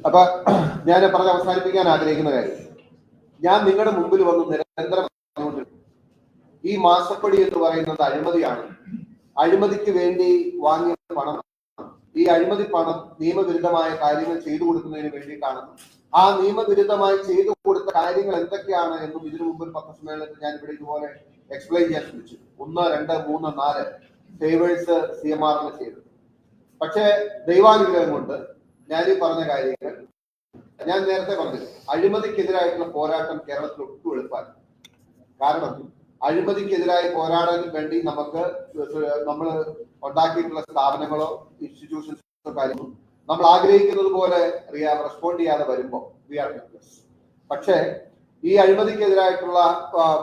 അപ്പൊ ഞാൻ പറഞ്ഞ് അവസാനിപ്പിക്കാൻ ആഗ്രഹിക്കുന്ന കാര്യം, ഞാൻ നിങ്ങളുടെ മുമ്പിൽ വന്ന് നിരന്തരം പറഞ്ഞുകൊണ്ടിരുന്നു ഈ മാസപ്പടി എന്ന് പറയുന്നത് അഴിമതിയാണ്. അഴിമതിക്ക് വേണ്ടി വാങ്ങിയ പണം, ഈ അഴിമതി പണം നിയമവിരുദ്ധമായ കാര്യങ്ങൾ ചെയ്തു കൊടുക്കുന്നതിന് വേണ്ടിയിട്ടാണ്. ആ നിയമവിരുദ്ധമായി ചെയ്തു കൊടുത്ത കാര്യങ്ങൾ എന്തൊക്കെയാണ് എന്നും ഇതിനു മുമ്പ് പത്രസമ്മേളനത്തിൽ ഞാൻ ഇവിടെ ഇതുപോലെ എക്സ്പ്ലെയിൻ ചെയ്യാൻ ശ്രമിച്ചു. 1, 2, 3, 4 ഫേവേഴ്സ് CMR ചെയ്തു. പക്ഷേ ദൈവാനുഗ്രഹം കൊണ്ട് ഞാൻ ഈ പറഞ്ഞ കാര്യങ്ങൾ ഞാൻ നേരത്തെ പറഞ്ഞില്ല. അഴിമതിക്കെതിരായിട്ടുള്ള പോരാട്ടം കേരളത്തിൽ ഒട്ടും എളുപ്പമാണ്. കാരണം അഴിമതിക്കെതിരായി പോരാടാൻ വേണ്ടി നമ്മൾ ഉണ്ടാക്കിയിട്ടുള്ള സ്ഥാപനങ്ങളോ ഇൻസ്റ്റിറ്റ്യൂഷൻസോ കാര്യങ്ങളോ നമ്മൾ ആഗ്രഹിക്കുന്നത് പോലെ റെസ്പോണ്ട് ചെയ്യാതെ വരുമ്പോൾ വി ആർ ഹെൽപ്ലെസ്. പക്ഷേ ഈ അഴിമതിക്കെതിരായിട്ടുള്ള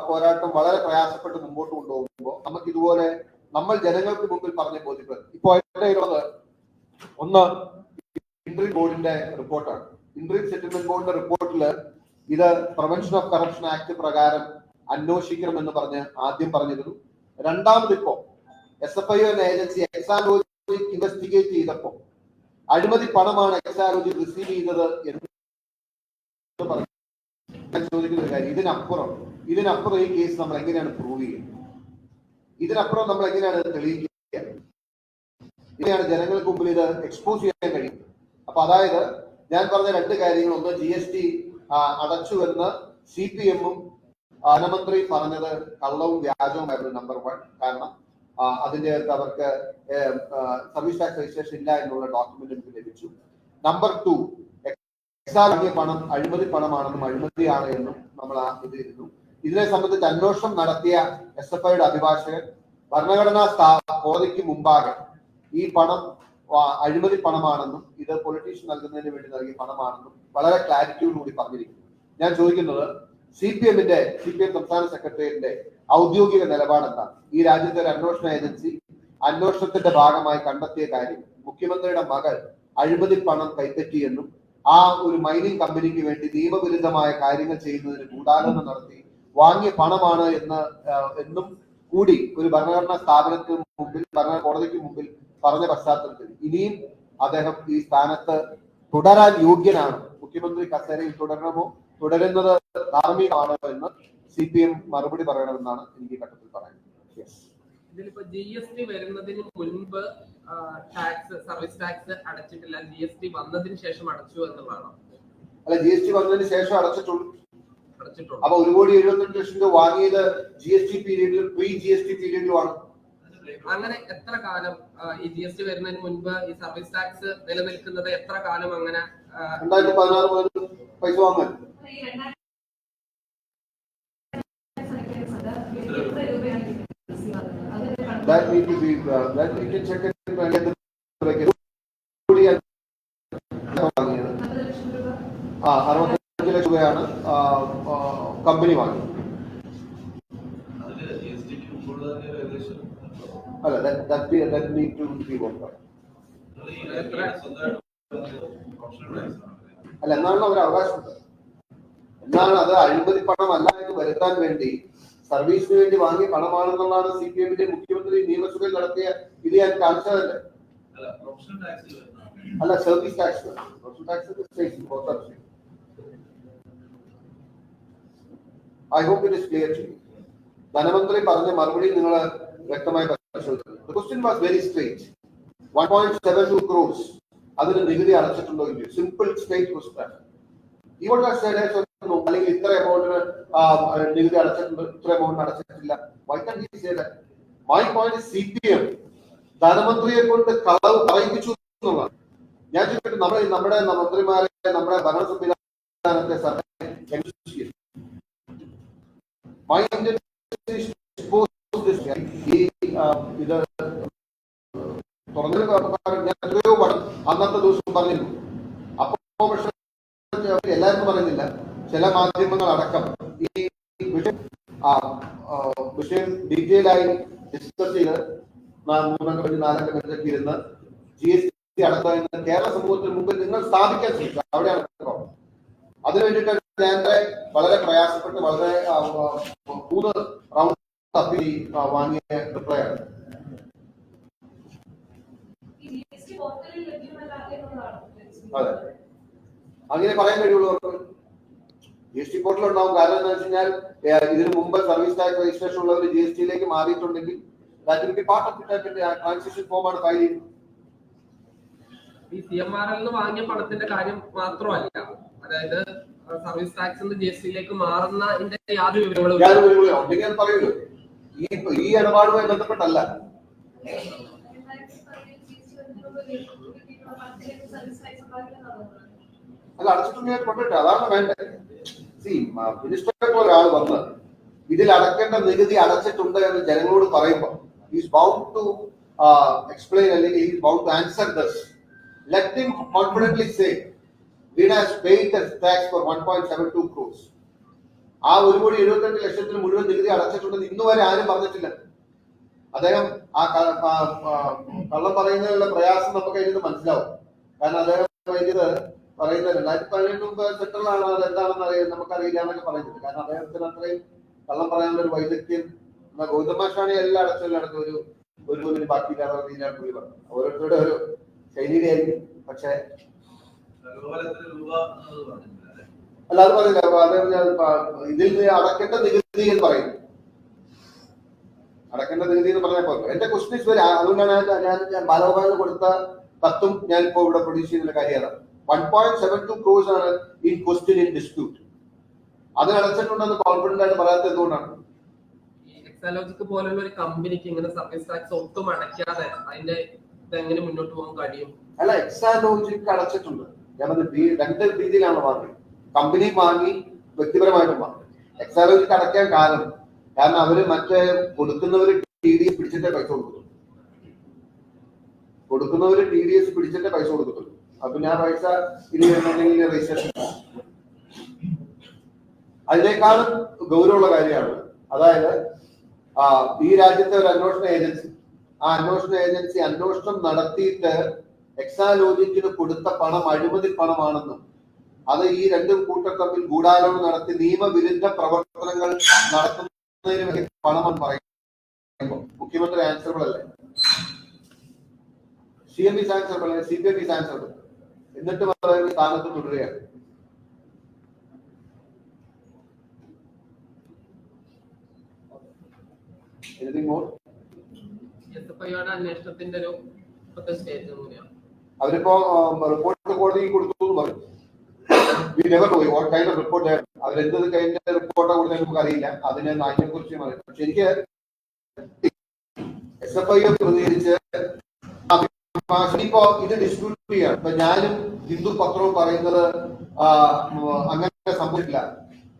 പോരാട്ടം വളരെ പ്രയാസപ്പെട്ട് മുമ്പോട്ട് കൊണ്ടുപോകുമ്പോൾ നമുക്ക് ഇതുപോലെ നമ്മൾ ജനങ്ങൾക്ക് മുമ്പിൽ പറഞ്ഞ ബോധ്യപ്പെടും. ഇപ്പോൾ ഉള്ളത് ഒന്ന് ഇൻട്രീം ബോർഡിന്റെ റിപ്പോർട്ടാണ്. ഇൻട്രീം സെറ്റിൽമെന്റ് ബോർഡിന്റെ റിപ്പോർട്ടിൽ ഇത് പ്രിവെൻഷൻ ഓഫ് കറപ്ഷൻ ആക്ട് പ്രകാരം അന്വേഷിക്കണമെന്ന് പറഞ്ഞ് ആദ്യം പറഞ്ഞിരുന്നു. രണ്ടാമത് ഇപ്പോ SFIO എന്ന ഏജൻസി എക്സാലോജി ഇൻവെസ്റ്റിഗേറ്റ് ചെയ്തപ്പോ അഴിമതി പണമാണ് എക്സാലോജി റിസീവ് ചെയ്തത് എന്ന് പറഞ്ഞു. ഞാൻ ചോദിക്കുന്ന കാര്യം, ഇതിനപ്പുറം ഈ കേസ് നമ്മൾ എങ്ങനെയാണ് പ്രൂവ് ചെയ്യുന്നത്? ഇതിനപ്പുറം നമ്മൾ എങ്ങനെയാണ് തെളിയിക്കുക? ഇങ്ങനെയാണ് ജനങ്ങൾക്ക് മുമ്പിൽ ഇത് എക്സ്പോസ് ചെയ്യാൻ കഴിയും. അപ്പൊ അതായത് ഞാൻ പറഞ്ഞ രണ്ട് കാര്യങ്ങൾ, ഒന്ന് GST അടച്ചു എന്ന് CPM-ഉം ധനമന്ത്രി പറഞ്ഞത് കള്ളവും വ്യാജവുമായിരുന്നു നമ്പർ 1. കാരണം അതിന്റെ അകത്ത് അവർക്ക് സർവീസ് ടാക്സ് രജിസ്ട്രേഷൻ ഇല്ല എന്നുള്ള ഡോക്യുമെന്റ് എനിക്ക് ലഭിച്ചു. നമ്പർ 2, എക്സാലോജിയ പണം അഴിമതി പണമാണെന്നും അഴിമതിയാണ് എന്നും നമ്മൾ ഇത് ചെയ്തു. ഇതിനെ സംബന്ധിച്ച് അന്വേഷണം നടത്തിയ SFIയുടെ അഭിഭാഷകൻ ഭരണഘടനാ കോടതിക്ക് മുമ്പാകെ ഈ പണം അഴിമതി പണമാണെന്നും ഇത് പൊളിറ്റീഷ്യൻ നൽകുന്നതിന് വേണ്ടി നൽകിയ പണമാണെന്നും വളരെ ക്ലാരിറ്റിയോടുകൂടി പറഞ്ഞിരിക്കുന്നു. ഞാൻ ചോദിക്കുന്നത്, CPM സംസ്ഥാന സെക്രട്ടേറിയറ്റിന്റെ ഔദ്യോഗിക നിലപാട് എന്താണ്? ഈ രാജ്യത്തെ ഒരു അന്വേഷണ ഏജൻസി അന്വേഷണത്തിന്റെ ഭാഗമായി കണ്ടെത്തിയ കാര്യം, മുഖ്യമന്ത്രിയുടെ മകൾ അഴിമതി പണം കൈപ്പറ്റിയെന്നും ആ ഒരു മൈനിങ് കമ്പനിക്ക് വേണ്ടി നിയമവിരുദ്ധമായ കാര്യങ്ങൾ ചെയ്യുന്നതിന് ഗൂഢാലോചന നടത്തി വാങ്ങിയ പണമാണ് എന്നും കൂടി ഒരു ഭരണഘടനാ സ്ഥാപനത്തിന് മുമ്പിൽ, കോടതിക്ക് മുമ്പിൽ പറഞ്ഞ പശ്ചാത്തലത്തിൽ ഇനിയും അദ്ദേഹം ഈ സ്ഥാനത്ത് തുടരാൻ യോഗ്യനാണ്? മുഖ്യമന്ത്രി കസേരയിൽ തുടരുന്നത് ധാർമ്മികമാണോ എന്ന് CPM മറുപടി പറയണമെന്നാണ് എനിക്ക് ഘട്ടത്തിൽ പറയുന്നത്. ഇതിലിപ്പോ GST വരുന്നതിന് മുൻപ് സർവീസ് ടാക്സ് അടച്ചിട്ടില്ല, GST വന്നതിന് ശേഷം അടച്ചു എന്നുള്ളതാണോ? അല്ല, GST വന്നതിന് ശേഷം അടച്ചിട്ടുള്ളൂ. അപ്പൊ 1,78,00,000 രൂപ വാങ്ങിയത് GST പീരീഡിലും പ്രീ GST പീരീഡിലുമാണ്. അങ്ങനെ എത്ര കാലം ഈ GST വരുന്നതിന് മുൻപ് ഈ സർവീസ് ടാക്സ് നിലനിൽക്കുന്നത്? എത്ര കാലം അങ്ങനെ? 2016 മുതൽ പൈസ വാങ്ങാൻ. That need to be that we can check it again. 65 ലക്ഷം രൂപയാണ് കമ്പനി വാങ്ങിയത്. അല്ല, that need to be worked out. അല്ല, എന്നാണ് അവർ അവകാശപ്പെട്ടത്. എന്നാണ് അത് അഴിമതി പണമല്ല എന്ന് വരുത്താൻ വേണ്ടി സർവീസിന് വേണ്ടി വാങ്ങിയ പണമാണെന്നുള്ളതാണ് CPM-ന്റെ മുഖ്യമന്ത്രി നിയമസഭയിൽ നടത്തിയ ഇത് ഞാൻ കാണിച്ചതല്ലേ? അല്ല, service tax. I hope it is clear to you. ധനമന്ത്രി പറഞ്ഞ മറുപടി നിങ്ങൾ വ്യക്തമായി പരിശോധിച്ചു. The question was very straight. 1.72 crores അതിന് നികുതി അടച്ചിട്ടുണ്ടോ ഇല്ലയോ? Simple straight question. അല്ലെങ്കിൽ ഇത്ര എമൗണ്ടിന് നികുതി അടച്ചിട്ടുണ്ട്, ഇത്ര എമൗണ്ട് അടച്ചിട്ടില്ല. Why can't he say that? My point is CPM ധനമന്ത്രിയെ കൊണ്ട് കളവ് പറയിപ്പിച്ചു എന്നുള്ളതാണ്. ഞാൻ ചോദിച്ചിട്ട് നമ്മുടെ മന്ത്രിമാരെ, നമ്മുടെ ഭരണ സംവിധാനത്തെ ഇത് തുറന്നൊരു ഞാൻ എത്രയോ അന്നത്തെ ദിവസം പറഞ്ഞിരുന്നു. അപ്പോ പക്ഷെ എല്ലാവർക്കും പറയുന്നില്ല, ചില മാധ്യമങ്ങൾ അടക്കം ഈ വിഷയം ഡീറ്റെയിൽ ആയി ഡിസ്കസ് ചെയ്ത് 3-4 മിനിറ്റൊക്കെ ഇരുന്ന് GST അടക്കം കേരള സമൂഹത്തിന് മുമ്പിൽ നിങ്ങൾ സ്ഥാപിക്കാൻ ശ്രമിച്ചു. അവിടെയാണ് അതിനു വേണ്ടിയിട്ട് ഞാൻ വളരെ പ്രയാസപ്പെട്ട് വളരെ 3 റൗണ്ട് തപ്പി വാങ്ങിയ റിപ്ലൈ ആണ്. അതെ, അങ്ങനെ പറയാൻ കഴിയുള്ളൂ. GST പോർട്ടൽ ഉണ്ടാവും. കാരണം എന്താ വെച്ച് കഴിഞ്ഞാൽ ഇതിനു മുമ്പ് സർവീസ് ടാക്സ് രജിസ്ട്രേഷൻ ഉള്ളവർ GST മാറിയിട്ടുണ്ടെങ്കിൽ that will be part of the transition form ആണ് ഫയൽ ചെയ്യുന്നത്. ഈ CMRL വാങ്ങിയ പണത്തിന്റെ കാര്യം മാത്രമല്ല, അതായത് സർവീസ് ടാക്സ് GST മാറുന്ന യാതൊരു വിവരങ്ങളും പറയൂല്ലോ. ഈ ഇടപാടുമായി ബന്ധപ്പെട്ടല്ല. അല്ല, അടച്ചിട്ടുണ്ടെങ്കിൽ കൊണ്ടിട്ട് അതാണ് വേണ്ടത്. മിനിസ്റ്ററെ പോലെ ഒരാൾ വന്ന് ഇതിൽ അടക്കേണ്ട നികുതി അടച്ചിട്ടുണ്ട് എന്ന് ജനങ്ങളോട് പറയുമ്പോൾ ഈസ് ബൗണ്ട് ടു എക്സ്പ്ലെയിൻ അല്ലെങ്കിൽ is bound to answer this. Let him confidently say Veena has paid the tax for 1.72 crores. ആ 1,78,00,000 മുഴുവൻ നികുതി അടച്ചിട്ടുണ്ടെന്ന് ഇന്ന് വരെ ആരും പറഞ്ഞിട്ടില്ല. അദ്ദേഹം ആ കള്ളം പറയുന്നതിനുള്ള പ്രയാസം നമുക്ക് അതിൽ നിന്ന് മനസ്സിലാവും. കാരണം അദ്ദേഹം പറയുന്നത് 2018 മുമ്പ് സെൻട്രലാണ്, അത് എന്താണെന്ന് നമുക്കറിയില്ല എന്നൊക്കെ പറയുന്നത്. കാരണം അദ്ദേഹത്തിന് അത്രയും കള്ളം പറയാനുള്ള ഒരു വൈദഗ്ധ്യം ഗൗതമാഷാണി എല്ലാം അടച്ചു ഒരു ബാക്കിയില്ലാത്ത രീതിയിലാണ് പുള്ളി പറഞ്ഞത്. ഓരോരുത്തരുടെ ഒരു ശൈലിയുടെ ആയിരിക്കും. പക്ഷെ അല്ല, അത് പറയില്ല. ഇതിൽ അടക്കേണ്ട നികുതി എന്ന് പറയുന്നു. അടക്കേണ്ട നികുതി എന്ന് പറഞ്ഞപ്പോൾ എന്റെ ക്വസ്റ്റ്യൻ ഇസ് വെരി, അതുകൊണ്ടാണ് ഞാൻ ബാലഗോപാലിന് കൊടുത്ത കത്തും ഞാൻ ഇപ്പോ ഇവിടെ പ്രൊഡ്യൂസ് ചെയ്യുന്ന കാര്യം. 1.72 crores ആണ് ഇൻ ക്വസ്റ്റ്യൻ ഇൻ ഡിസ്പ്യൂട്ട്. അത് അടച്ചിട്ടുണ്ടെന്ന് കോൺഫിഡന്റ് ആയിട്ട് പറയാത്തത് എന്തുകൊണ്ടാണ്? എക്സാലോജിക് പോലുള്ള ഒരു കമ്പനിക്ക് ഇങ്ങനെ സർവീസ് ടാക്സ് ഒട്ടും അടയ്ക്കാതെ അതിന്റെ എങ്ങനെ മുന്നോട്ട് പോകാൻ കഴിയും? അല്ല, എക്സാലോജിക് അടച്ചിട്ടുണ്ട്. ഞാൻ രണ്ട് രീതിയിലാണ് വാങ്ങിയത്. കമ്പനി വാങ്ങി, വ്യക്തിപരമായിട്ടും വാങ്ങി. എക്സാലോജിക്ക് അടയ്ക്കാൻ കാരണം അവര് മറ്റേ കൊടുക്കുന്നവര് TDS പിടിച്ചിട്ടേ പൈസ കൊടുക്കുള്ളൂ. അപ്പൊ ഞാൻ പൈസ ഇനി വരുന്നുണ്ടെങ്കിൽ രജിസ്ട്രേഷൻ. അതിനേക്കാളും ഗൗരവമുള്ള കാര്യമാണ്, അതായത് ഈ രാജ്യത്തെ ഒരു അന്വേഷണ ഏജൻസി, ആ അന്വേഷണ ഏജൻസി അന്വേഷണം നടത്തിയിട്ട് എക്സാലോജിക്കിന് കൊടുത്ത പണം അഴിമതി പണമാണെന്നും അത് ഈ രണ്ടും കൂട്ടർ തമ്മിൽ ഗൂഢാലോചന നടത്തി നിയമവിരുദ്ധ പ്രവർത്തനങ്ങൾ നടത്തുന്നതിന് വേണ്ടി പണമെന്ന് പറയുമ്പോൾ മുഖ്യമന്ത്രി ആൻസറബിൾ അല്ലേ? CM is answerable, CPM is answerable. എന്നിട്ട് പറയുന്ന സ്ഥാനത്ത് തുടരുകയാണ്. Anything more? അന്വേഷണത്തിന്റെ ഒരു അവരിപ്പോ റിപ്പോർട്ട് കോടതിക്ക് കൊടുത്തു എന്ന് പറഞ്ഞു. We never know what kind of report they have. അവരെന്ത് കഴിഞ്ഞ റിപ്പോർട്ടാണ് കൊടുത്തത് നമുക്ക് അറിയില്ല. അതിനെ കുറിച്ച് പറയും. ശരിക്ക് SFI പ്രതികരിച്ച് ഇപ്പോ ഇത് ഡിസ്പ്യൂട്ട് ചെയ്യാണ്. ഇപ്പൊ ഞാനും ഹിന്ദു പത്രവും പറയുന്നത് അങ്ങനെ സംഭവിച്ചില്ല.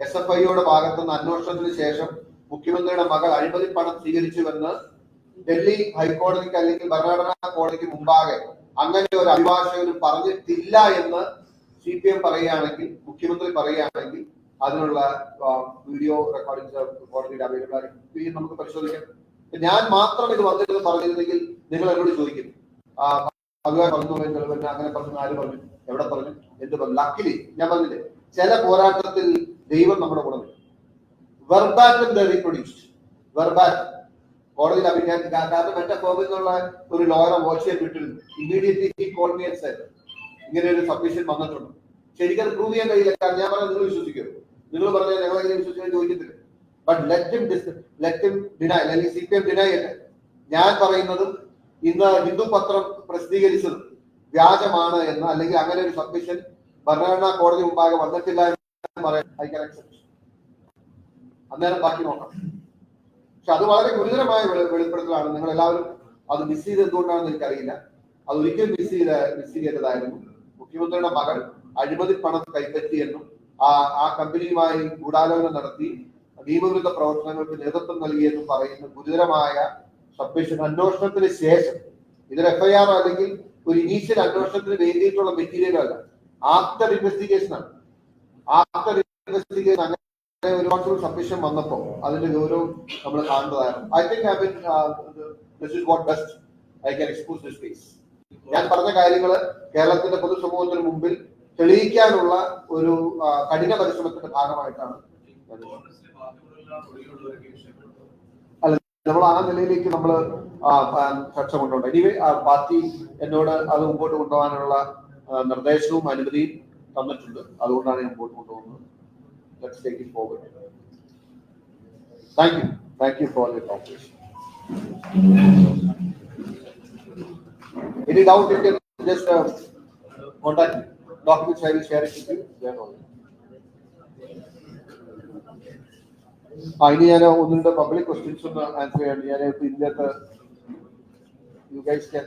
SFIയുടെ ഭാഗത്തുനിന്ന് അന്വേഷണത്തിന് ശേഷം മുഖ്യമന്ത്രിയുടെ മകൾ അഴിമതി പണം സ്വീകരിച്ചുവെന്ന് ഡൽഹി ഹൈക്കോടതിക്ക് അല്ലെങ്കിൽ ഭരണഘടനാ കോടതിക്ക് മുമ്പാകെ അങ്ങനെ ഒരു അഭിഭാഷകനും പറഞ്ഞിട്ടില്ല എന്ന് CPM പറയുകയാണെങ്കിൽ, മുഖ്യമന്ത്രി പറയുകയാണെങ്കിൽ അതിനുള്ള വീഡിയോ റെക്കോർഡിംഗ് കോടതിയുടെ അവൈലബിൾ ആയി നമുക്ക് പരിശോധിക്കാം. ഞാൻ മാത്രം ഇത് വന്നിരുന്ന് പറഞ്ഞിരുന്നെങ്കിൽ നിങ്ങൾ എന്നോട് ചോദിക്കും, അതുപോലെ പറഞ്ഞു, അങ്ങനെ പറഞ്ഞു, ആര് പറഞ്ഞു, എവിടെ പറഞ്ഞു, എന്ത് പറഞ്ഞു? ലക്കിലി ഞാൻ പറഞ്ഞില്ലേ, ചില പോരാട്ടത്തിൽ ദൈവം നമ്മുടെ കൂടെ വരും. വെർബാറ്റം റീപ്രൊഡ്യൂസ്ഡ്, വെർബാറ്റം കോടതിയിൽ അഭിനയം. കാരണം എന്റെ കോവിൽ നിന്നുള്ള ഒരു ലോയറെ വാച്ച് ചെയ്യാൻ വിട്ടിരുന്നു. ഇമ്മീഡിയറ്റ്ലി കോടതിയെ ഇങ്ങനെ ഒരു സബ്മിഷൻ വന്നിട്ടുണ്ട്. ശരിക്കും അത് പ്രൂവ് ചെയ്യാൻ കഴിയില്ല. കാരണം ഞാൻ പറഞ്ഞത് നിങ്ങൾ വിശ്വസിക്കും, നിങ്ങൾ പറഞ്ഞാൽ ഞങ്ങൾ എങ്ങനെ വിശ്വസിക്കാൻ ചോദിക്കത്തില്ല. ബട്ട് ലെറ്റ് ഹിം ഡിനൈ, അല്ലെങ്കിൽ CPM ഡിനൈ അല്ല. ഞാൻ പറയുന്നതും ഇന്ന് ഹിന്ദു പത്രം പ്രസിദ്ധീകരിച്ചത് വ്യാജമാണ് എന്ന്, അല്ലെങ്കിൽ അങ്ങനെ ഒരു സബ്മിഷൻ ഭരണഘടനാ കോടതി മുമ്പാകെ വന്നിട്ടില്ല എന്ന് പറയാൻ ഐ ക്യാൻ അക്സെപ്റ്റ്. അന്നേരം ബാക്കി നോക്കാം. പക്ഷെ അത് വളരെ ഗുരുതരമായ വെളിപ്പെടുത്തലാണ്. നിങ്ങൾ എല്ലാവരും അത് മിസ് ചെയ്ത് എന്തുകൊണ്ടാണെന്ന് എനിക്കറിയില്ല. അത് ഒരിക്കലും മിസ് ചെയ്യേണ്ടതായിരുന്നു. മുഖ്യമന്ത്രിയുടെ മകൾ അഴിമതി പണം കൈപ്പറ്റിയെന്നും ആ കമ്പനിയുമായി ഗൂഢാലോചന നടത്തി നിയമവിരുദ്ധ പ്രവർത്തനങ്ങൾക്ക് നേതൃത്വം നൽകിയെന്നും പറയുന്ന ഗുരുതരമായ സബ്മിഷൻ അന്വേഷണത്തിന് ശേഷം, ഇതൊരു FIR അല്ലെങ്കിൽ ഒരു ഇനീഷ്യൽ അന്വേഷണത്തിന് വേണ്ടിയിട്ടുള്ള മെറ്റീരിയൽ അല്ല, ആഫ്റ്റർ ഇൻവെസ്റ്റിഗേഷൻ ആണ്. ആഫ്റ്റർ ഇൻവെസ്റ്റിഗേഷൻ അങ്ങനെ ഒരുപാട് സബ്മിഷൻ വന്നപ്പോൾ അതിന്റെ ഗൗരവം നമ്മൾ കാണേണ്ടതായിരുന്നു. I think this is what best I can expose this case. ഞാൻ പറഞ്ഞ കാര്യങ്ങൾ കേരളത്തിന്റെ പൊതുസമൂഹത്തിന് മുമ്പിൽ തെളിയിക്കാനുള്ള ഒരു കഠിന പരിശ്രമത്തിന്റെ ഭാഗമായിട്ടാണ്. അല്ല, നമ്മൾ ആ നിലയിലേക്ക് നമ്മൾ ചർച്ച കൊണ്ടുപോകണം. എനിവേ പാർട്ടി എന്നോട് അത് മുമ്പോട്ട് കൊണ്ടുപോകാനുള്ള നിർദ്ദേശവും അനുമതിയും തന്നിട്ടുണ്ട്. അതുകൊണ്ടാണ് ഞാൻ മുമ്പോട്ട് കൊണ്ടുപോകുന്നത്. Let's take it forward. Thank you for your cooperation. Any doubt you can just contact documents. I will share it with you. Then only. ഇനി ഞാൻ ഒന്നിന്റെ പബ്ലിക് ക്വസ്റ്റ്യൻസ് ഒന്ന് ആൻസർ ചെയ്യാണ്ട് ഞാൻ ഇതിനകത്ത് യു ഗൈസ് ക്യാൻ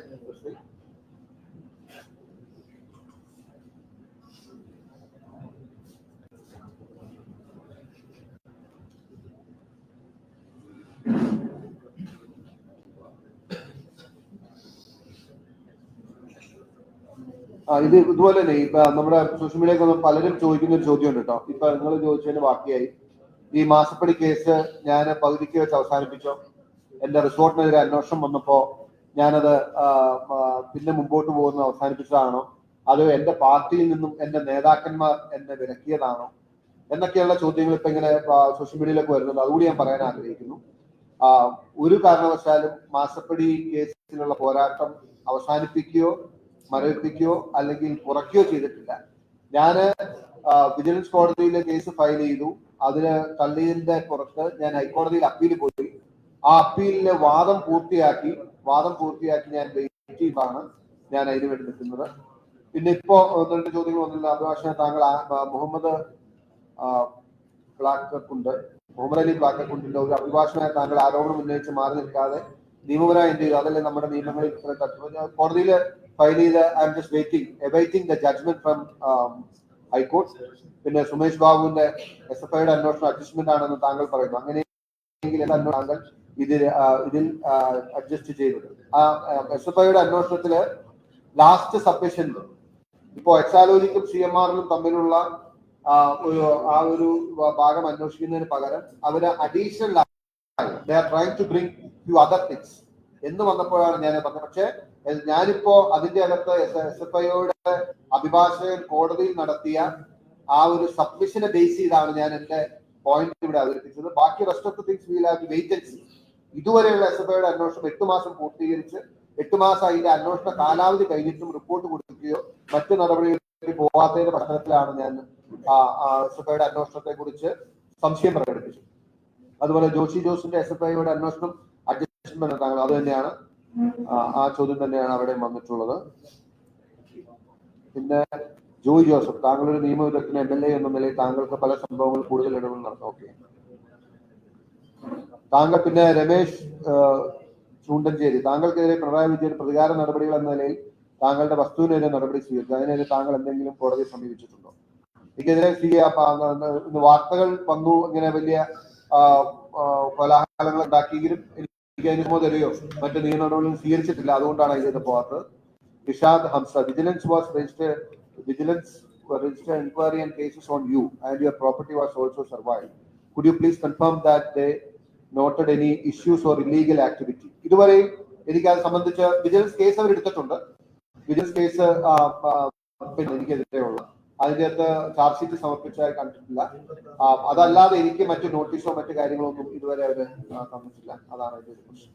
ഇത് ഇതുപോലെ തന്നെ ഇപ്പൊ നമ്മുടെ സോഷ്യൽ മീഡിയയിൽ പലരും ചോദിക്കുന്ന ഒരു ചോദ്യം ഉണ്ട് കേട്ടോ. ഇപ്പൊ നിങ്ങൾ ചോദിച്ചതിന് ബാക്കിയായി ഈ മാസപ്പടി കേസ് ഞാൻ പകുതിക്ക് വെച്ച് അവസാനിപ്പിച്ചോ? എന്റെ റിസോർട്ടിനെതിരെ അന്വേഷണം വന്നപ്പോ ഞാനത് പിന്നെ മുമ്പോട്ട് പോകുന്നത് അവസാനിപ്പിച്ചതാണോ, അതോ എന്റെ പാർട്ടിയിൽ നിന്നും എന്റെ നേതാക്കന്മാർ എന്നെ വിലക്കിയതാണോ എന്നൊക്കെയുള്ള ചോദ്യങ്ങൾ ഇപ്പൊ ഇങ്ങനെ സോഷ്യൽ മീഡിയയിലേക്ക് വരുന്നത്. അതുകൂടി ഞാൻ പറയാൻ ആഗ്രഹിക്കുന്നു. ഒരു കാരണവശാലും മാസപ്പടി കേസിലുള്ള പോരാട്ടം അവസാനിപ്പിക്കുകയോ മരവിപ്പിക്കുകയോ അല്ലെങ്കിൽ കുറയ്ക്കുകയോ ചെയ്തിട്ടില്ല. ഞാന് വിജിലൻസ് കോടതിയിലെ കേസ് ഫയൽ ചെയ്തു. അതിന് തള്ളിയതിന്റെ പുറത്ത് ഞാൻ ഹൈക്കോടതിയിൽ അപ്പീൽ പോയി. ആ അപ്പീലിലെ വാദം പൂർത്തിയാക്കി ഞാൻ വെയിറ്റിംഗാണ് ഞാൻ അതിനു വേണ്ടി നിൽക്കുന്നത്. പിന്നെ ഇപ്പോ രണ്ട് ചോദ്യങ്ങൾ വന്നില്ല. അഭിഭാഷകൻ താങ്കൾ മുഹമ്മദ് അലി പ്ലാക്കക്കുണ്ടിന്റെ ഒരു അഭിഭാഷകനായ താങ്കൾ ആരോപണം ഉന്നയിച്ച് മാറി നിൽക്കാതെ നിയമപരമായി എന്ത് ചെയ്തു? അതല്ലേ നമ്മുടെ നിയമങ്ങളിൽ കോടതിയിൽ ഫയൽ ചെയ്ത് I am just awaiting the judgment from high court. പിന്നെ സുമേഷ് ബാബുവിന്റെ SFIയുടെ അന്വേഷണം അഡ്ജസ്റ്റ്മെന്റ് ആണെന്ന് താങ്കൾ പറയുന്നു. അങ്ങനെയെങ്കിൽ താങ്കൾ ഇതിൽ അഡ്ജസ്റ്റ് ചെയ്തത് ആ SFIയുടെ അന്വേഷണത്തില് ലാസ്റ്റ് സബ്മിഷനിൽ ഇപ്പോ എക്സാലോജിക്കും CMRലും തമ്മിലുള്ള ഒരു ഭാഗം അന്വേഷിക്കുന്നതിന് പകരം അവര് additional they are trying to bring few other things എന്ന് വന്നപ്പോഴാണ് ഞാൻ പറഞ്ഞത്. പക്ഷേ ഞാനിപ്പോ അതിന്റെ അകത്ത് SFIയുടെ അഭിഭാഷകൻ കോടതിയിൽ നടത്തിയ ആ ഒരു സബ്മിഷനെ ബേസ് ചെയ്താണ് ഞാൻ എന്റെ പോയിന്റ് ഇവിടെ അവതരിപ്പിച്ചത്. ബാക്കി rest of the things will have to wait and see. ഇതുവരെയുള്ള SFIയുടെ അന്വേഷണം 8 മാസം പൂർത്തീകരിച്ച് 8 മാസം അതിന്റെ അന്വേഷണ കാലാവധി കഴിഞ്ഞിട്ടും റിപ്പോർട്ട് കൊടുക്കുകയോ മറ്റു നടപടികളിൽ പോകാത്തതിന്റെ പശ്ചാത്തലത്തിലാണ് ഞാൻ SFIയുടെ അന്വേഷണത്തെ കുറിച്ച് സംശയം പ്രകടിപ്പിച്ചത്. അതുപോലെ ജോഷി ജോസിന്റെ SFIയുടെ അന്വേഷണം അഡ്ജസ്റ്റ്മെന്റ് താങ്കൾ അത് തന്നെയാണ് ആ ചോദ്യം തന്നെയാണ് അവിടെ വന്നിട്ടുള്ളത്. പിന്നെ ജോയ് ജോസഫ്, താങ്കൾ ഒരു നിയമവിദഗ്ധൻ MLA എന്ന നിലയിൽ താങ്കൾക്ക് പല സംഭവങ്ങൾ കൂടുതൽ ഇടപെടൽ നടത്തും. ഓക്കെ. താങ്കൾ പിന്നെ രമേശ് ചൂണ്ടഞ്ചേരി, താങ്കൾക്കെതിരെ പിണറായി വിജയൻ പ്രതികാര നടപടികൾ എന്ന നിലയിൽ താങ്കളുടെ വസ്തുവിനെതിരെ നടപടി സ്വീകരിച്ചു. അതിനെതിരെ താങ്കൾ എന്തെങ്കിലും കോടതിയെ സമീപിച്ചിട്ടുണ്ടോ? എനിക്കെതിരെ വാർത്തകൾ വന്നു, ഇങ്ങനെ വലിയ കോലാഹലങ്ങൾ ഉണ്ടാക്കിയെങ്കിലും എനിക്ക് അതിന് തരുകയോ മറ്റു നിയമ നടപടികളും സ്വീകരിച്ചിട്ടില്ല. അതുകൊണ്ടാണ് ഇതിന്റെ പോകാത്തത്. Nishad Hamsa, vigilance registered inquiry and cases on you and your property was also survived. Could you please confirm that they noted any issues or illegal activity? ഇതുവരെ എനിക്ക് അത് സംബന്ധിച്ച് വിജിലൻസ് കേസ് അവർ എടുത്തിട്ടുണ്ട്. വിജിലൻസ് കേസ് പിന്നെ എനിക്കെതിരെയുള്ള അതിന്റെ അകത്ത് ചാർജ് ഷീറ്റ് സമർപ്പിച്ചതായി കണ്ടിട്ടില്ല. അതല്ലാതെ എനിക്ക് മറ്റു നോട്ടീസോ മറ്റു കാര്യങ്ങളോ ഒന്നും ഇതുവരെ അവര് തന്നിട്ടില്ല. അതാണ് അതിന്റെ പ്രശ്നം.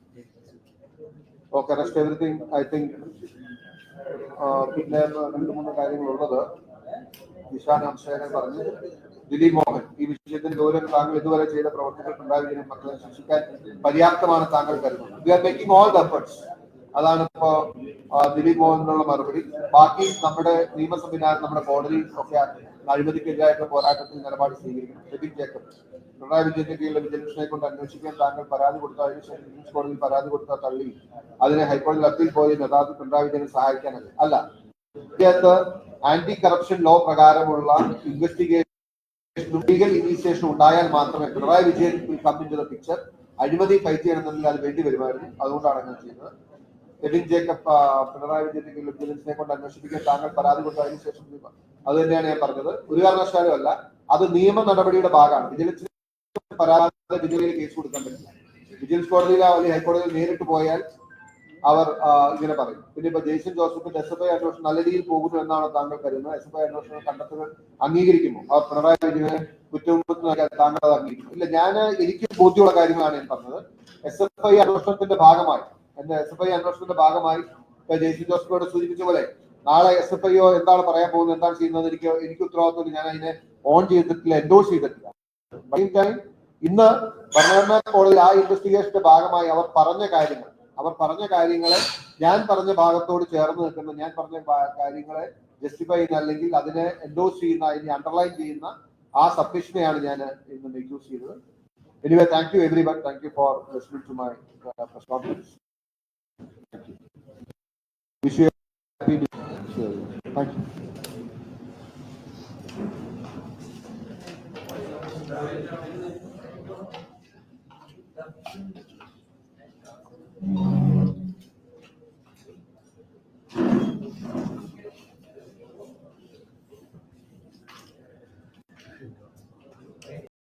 Okay, rest everything I think. പിന്നെ 2-3 കാര്യങ്ങളുള്ളത്. നിഷാൻ അംശേഖരൻ പറഞ്ഞു. ദിലീപ് മോഹൻ, ഈ വിഷയത്തിൽ ഗൗരവം താങ്കൾ ഇതുവരെ ചെയ്ത പ്രവർത്തനങ്ങൾ പിണറായി വിജയൻ മക്കളെ ശിക്ഷിക്കാൻ പര്യാപ്തമാണ് താങ്കൾ കരുതുന്നത്. We are making all the efforts. അതാണ് ഇപ്പോ ദിലീപ് മോഹനുള്ള മറുപടി. ബാക്കി നമ്മുടെ നിയമ സംവിധാനം, നമ്മുടെ കോടതി ഒക്കെ അഴിമതിക്കെതിരായിട്ടുള്ള പോരാട്ടത്തിൽ നിലപാട് സ്വീകരിക്കണം. ഷെബിൻ ജേക്കബ്, പിണറായി വിജയന്റെ കീഴിലെ വിജിലൻസിനെ കൊണ്ട് അന്വേഷിക്കാൻ താങ്കൾ പരാതി കൊടുത്ത അതിനുശേഷം വിജിലൻസ് കോടതിയിൽ പരാതി കൊടുത്ത തള്ളി അതിനെ ഹൈക്കോടതിയിൽ അപ്പീൽ പോയി യഥാർത്ഥ പിണറായി വിജയനെ സഹായിക്കാനല്ല. അല്ല, ഇതിനകത്ത് ആന്റി കറപ്ഷൻ ലോ പ്രകാരമുള്ള ഇൻവെസ്റ്റിഗേഷൻ ലീഗൽ ഇനീഷ്യേഷൻ ഉണ്ടായാൽ മാത്രമേ Pinarayi Vijayan come in to the picture. അഴിമതി ഫൈറ്റ് ചെയ്യണമെന്നുണ്ടെങ്കിൽ അത് വേണ്ടി വരുമായിരുന്നു. അതുകൊണ്ടാണ് അങ്ങനെ ചെയ്യുന്നത്. ഷെബിൻ ജേക്കബ്, പിണറായി വിജയന്റെ കീഴിൽ വിജിലൻസിനെ കൊണ്ട് അന്വേഷിപ്പിക്കാൻ താങ്കൾ പരാതി കൊടുത്ത അതിനുശേഷം അത് തന്നെയാണ് ഞാൻ പറഞ്ഞത്. ഒരു കാരണവശാലും അല്ല, അത് നിയമ നടപടിയുടെ ഭാഗമാണ്. വിജിലൻസിന് പരാതി ജില്ലയിൽ കേസ് കൊടുക്കാൻ പറ്റില്ല. വിജിലൻസ് കോടതിയിലോ അല്ലെങ്കിൽ ഹൈക്കോടതിയിൽ നേരിട്ട് പോയാൽ അവർ ഇങ്ങനെ പറയും. പിന്നെ ഇപ്പൊ ജെയ്സൺ ജോസഫിന്റെ SFI അന്വേഷണം നല്ല രീതിയിൽ പോകുന്നു എന്നാണ് താങ്കൾ കരുതുന്നത്. SFI അന്വേഷണ കണ്ടെത്തലുകൾ അംഗീകരിക്കുമോ? അവർ പിണറായി വിജയനെ കുറ്റമുക്തനാക്കാൻ താങ്കൾ അത് അംഗീകരിക്കും? ഇല്ല, എനിക്ക് ബോധ്യമുള്ള കാര്യങ്ങളാണ് ഞാൻ പറഞ്ഞത്. SFI അന്വേഷണത്തിന്റെ ഭാഗമായി ജെയ്സൺ ജോസഫോട് സൂചിപ്പിച്ച പോലെ നാളെ SFIO എന്താണ് പറയാൻ പോകുന്നത്, എന്താണ് ചെയ്യുന്നത് എനിക്ക് ഉത്തരവാദിത്വം. ഞാൻ അതിനെ ഓൺ ചെയ്തിട്ടില്ല, എൻഡോസ് ചെയ്തിട്ടില്ല. ഇന്ന് ഭരണഘടനാ കോടതിയിൽ ആ ഇൻവെസ്റ്റിഗേഷന്റെ ഭാഗമായി അവർ പറഞ്ഞ കാര്യങ്ങളെ ഞാൻ പറഞ്ഞ ഭാഗത്തോട് ചേർന്ന് നിൽക്കുന്ന, ഞാൻ പറഞ്ഞ കാര്യങ്ങളെ ജസ്റ്റിഫൈ ചെയ്യുന്ന അല്ലെങ്കിൽ അതിനെ എൻഡോസ് ചെയ്യുന്ന, അതിനെ അണ്ടർലൈൻ ചെയ്യുന്ന ആ സബ്മിഷനെയാണ് ഞാൻ ഇന്ന് മേക്ക് യൂസ് ചെയ്തത്. Anyway, thank you everyone. Thank you for listening to my press conference. Wish you a happy day. Thank you.